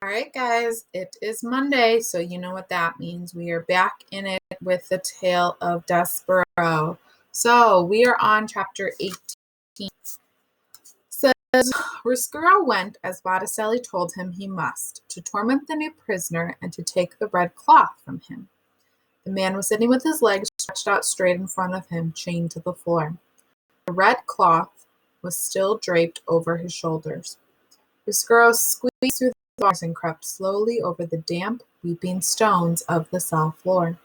All right, guys, it is Monday, so you know what that means. We are back in it with the tale of Despereaux. So we are on chapter 18. Says, Riscuro went as Botticelli told him he must, to torment the new prisoner and to take the red cloth from him. The man was sitting with his legs stretched out straight in front of him, chained to the floor. The red cloth was still draped over his shoulders. Despereaux squeezed through the bars and crept slowly over the damp, weeping stones of the cell floor.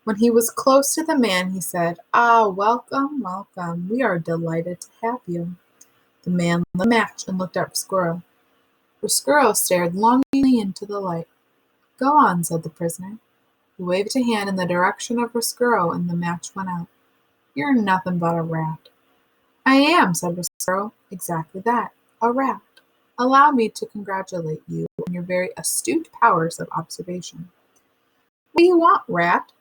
When he was close to the man, he said, "Ah, welcome, welcome. We are delighted to have you." The man lit a match and looked at Riscuro. Riscuro stared longingly into the light. "Go on," said the prisoner. He waved a hand in the direction of Riscuro, and the match went out. "You're nothing but a rat." "I am," said Riscuro. "Exactly that, a rat. Allow me to congratulate you on your very astute powers of observation." "What do you want, rat?"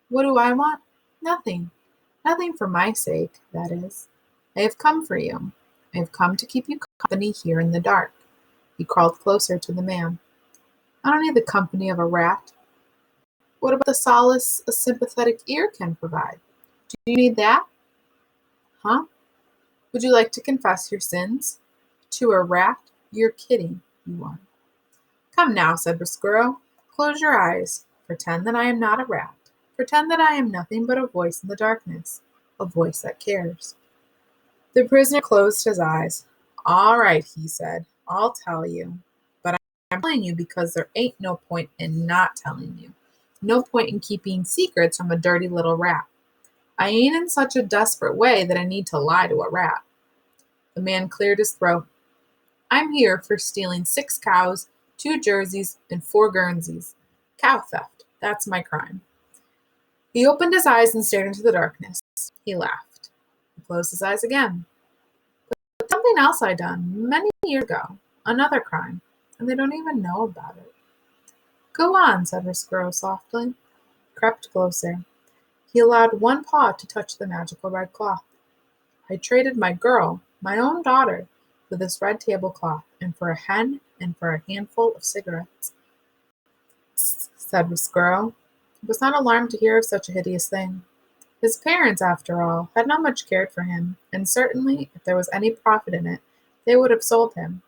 "What do I want? Nothing. Nothing for my sake, that is. I have come for you. I have come to keep you company here in the dark." He crawled closer to the man. "I don't need the company of a rat. What about the solace a sympathetic ear can provide? Do you need that? Huh? Would you like to confess your sins? To a rat? You're kidding, you won." "Come now," said Riscuro. "Close your eyes. Pretend that I am not a rat. Pretend that I am nothing but a voice in the darkness, a voice that cares." The prisoner closed his eyes. "All right," he said. "I'll tell you. But I'm telling you because there ain't no point in not telling you. No point in keeping secrets from a dirty little rat. I ain't in such a desperate way that I need to lie to a rat." The man cleared his throat. "I'm here for stealing 6 cows, 2 jerseys, and 4 Guernseys. Cow theft. That's my crime." He opened his eyes and stared into the darkness. He laughed. He closed his eyes again. "But something else I done many years ago. Another crime. And they don't even know about it." "Go on," said Riscuro softly. He crept closer. He allowed one paw to touch the magical red cloth. "I traded my girl, my own daughter, for this red tablecloth, and for a hen, and for a handful of cigarettes." Said Riscuro. He was not alarmed to hear of such a hideous thing. His parents, after all, had not much cared for him, and certainly, if there was any profit in it, they would have sold him.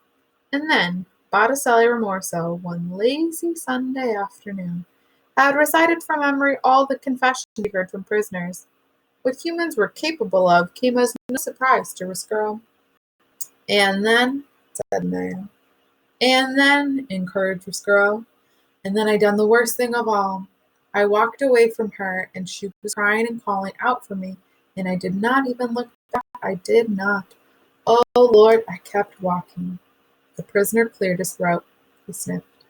And then, Botticelli Rimorso, one lazy Sunday afternoon, had recited from memory all the confessions he heard from prisoners. What humans were capable of came as no surprise to Riscuro. "And then," said the man. "And then," encouraged Riscuro, "and then I done the worst thing of all. I walked away from her, and she was crying and calling out for me, and I did not even look back. I did not. Oh, Lord, I kept walking." The prisoner cleared his throat. He sniffed.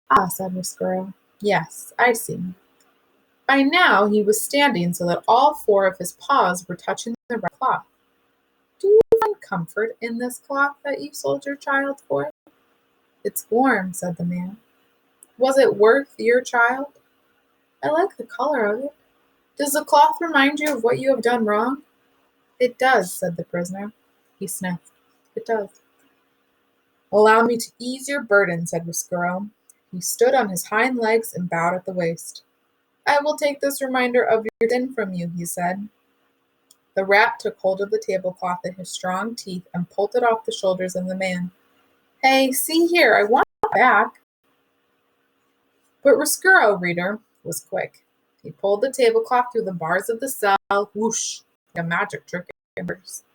"Ah," said Riscuro. "Yes, I see." By now he was standing so that all 4 of his paws were touching the red cloth. "Do you find comfort in this cloth that you sold your child for?" "It's warm," said the man. "Was it worth your child?" "I like the color of it." "Does the cloth remind you of what you have done wrong?" "It does," said the prisoner. He sniffed. "It does." "Allow me to ease your burden," said Riscuro. He stood on his hind legs and bowed at the waist. "I will take this reminder of your sin from you," he said. The rat took hold of the tablecloth in his strong teeth and pulled it off the shoulders of the man. "Hey, see here, I want it back." But Riscuro, reader, was quick. He pulled the tablecloth through the bars of the cell, whoosh, like a magic trick at first.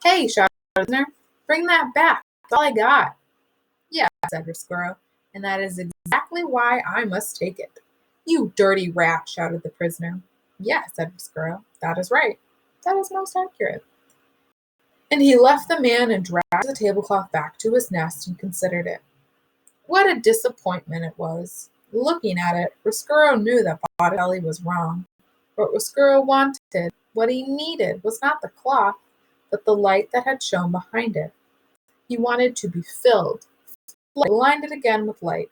"Hey," shouted the prisoner, "bring that back. That's all I got." "Yeah," said Riscuro, "and that is exactly why I must take it." "You dirty rat," shouted the prisoner. "Yeah," said Despereaux, "that is right. That is most accurate." And he left the man and dragged the tablecloth back to his nest and considered it. What a disappointment it was. Looking at it, Riscuro knew that Botticelli was wrong. What Riscuro wanted, what he needed, was not the cloth, but the light that had shone behind it. He wanted to be filled, blinded again with light.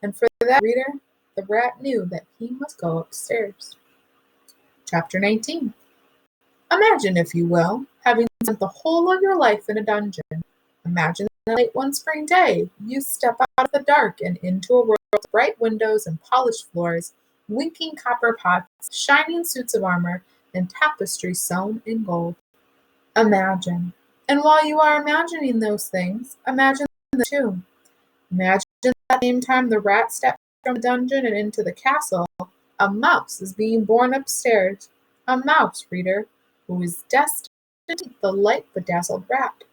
And for that, reader, the rat knew that he must go upstairs. Chapter 19. Imagine, if you will, having spent the whole of your life in a dungeon. Imagine late one spring day, you step out of the dark and into a world of bright windows and polished floors, winking copper pots, shining suits of armor, and tapestry sewn in gold. Imagine. And while you are imagining those things, imagine them too. Imagine at the same time the rat steps from the dungeon and into the castle, a mouse is being born upstairs. A mouse, reader, who is destined to meet the light bedazzled rat.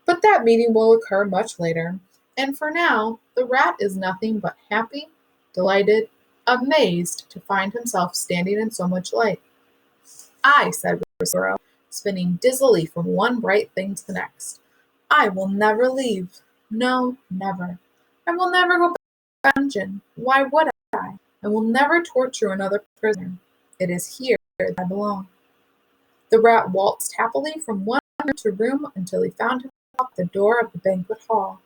But that meeting will occur much later. And for now, the rat is nothing but happy, delighted, amazed to find himself standing in so much light. I, said Despereaux, spinning dizzily from one bright thing to the next. I will never leave. No, never. I will never go back to the dungeon. Why would I? I will never torture another prisoner. It is here that I belong. The rat waltzed happily from one room to room until he found himself at the door of the banquet hall.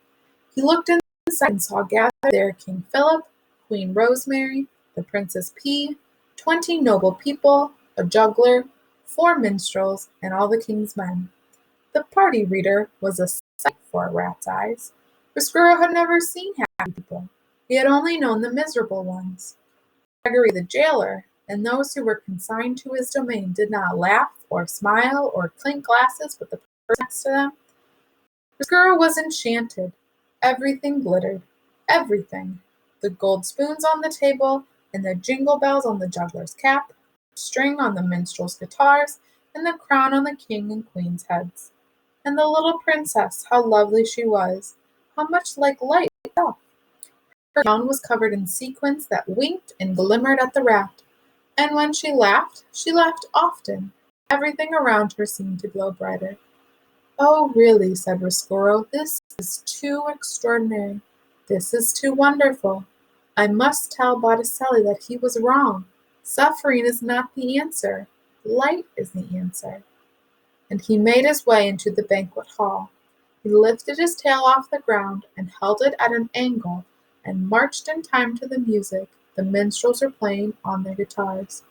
He looked inside and saw gathered there King Philip, Queen Rosemary, the Princess P, 20 noble people, a juggler, 4 minstrels, and all the king's men. The party, reader, was a sight for a rat's eyes. Despereaux had never seen happy people. He had only known the miserable ones. Gregory the jailer and those who were consigned to his domain did not laugh or smile or clink glasses with the person next to them. Despereaux was enchanted. Everything glittered. Everything. The gold spoons on the table, and the jingle bells on the juggler's cap, the string on the minstrel's guitars, and the crown on the king and queen's heads. And the little princess, how lovely she was, how much like light itself. Her gown was covered in sequins that winked and glimmered at the rat, and when she laughed often. Everything around her seemed to glow brighter. Oh, really, said Despereaux, this is too extraordinary. This is too wonderful. I must tell Botticelli that he was wrong. Suffering is not the answer. Light is the answer. And he made his way into the banquet hall. He lifted his tail off the ground and held it at an angle and marched in time to the music the minstrels were playing on their guitars.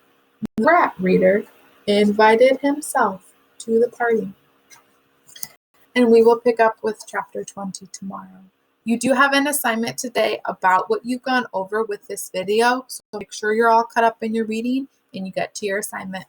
The rat, reader, invited himself to the party. And we will pick up with chapter 20 tomorrow. You do have an assignment today about what you've gone over with this video, so make sure you're all caught up in your reading and you get to your assignment.